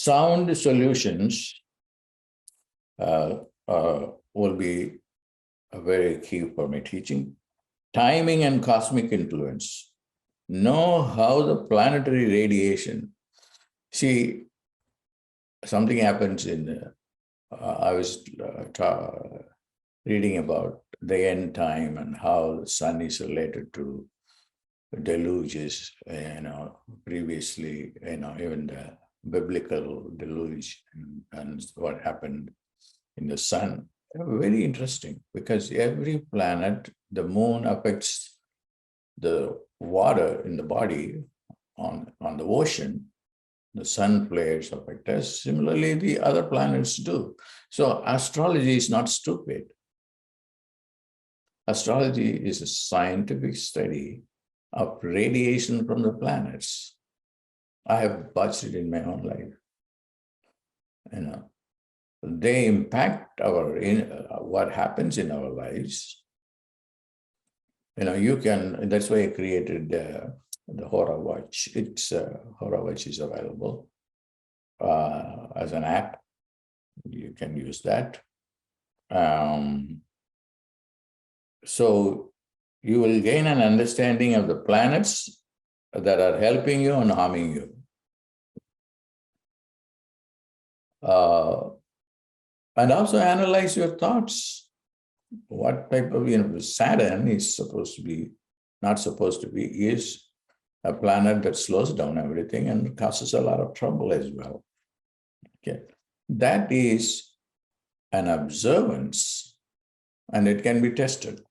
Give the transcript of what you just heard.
sound solutions will be very key for my teaching. Timing and cosmic influence. Know how the planetary radiation. See, something happens in, I was reading about the end time and how the sun is related to deluges, previously, even the biblical deluge and what happened in the sun. Very interesting, because every planet, the moon affects the water in the body on the ocean. The sun flares affect us. Similarly, the other planets do. So astrology is not stupid. Astrology is a scientific study of radiation from the planets. I have watched it in my own life. They impact what happens in our lives. That's why I created the Hora watch. Hora watch is available as an app. You can use that. So you will gain an understanding of the planets that are helping you and harming you. And also analyze your thoughts. What type of, Saturn is not supposed to be, is a planet that slows down everything and causes a lot of trouble as well. Okay. That is an observance, and it can be tested.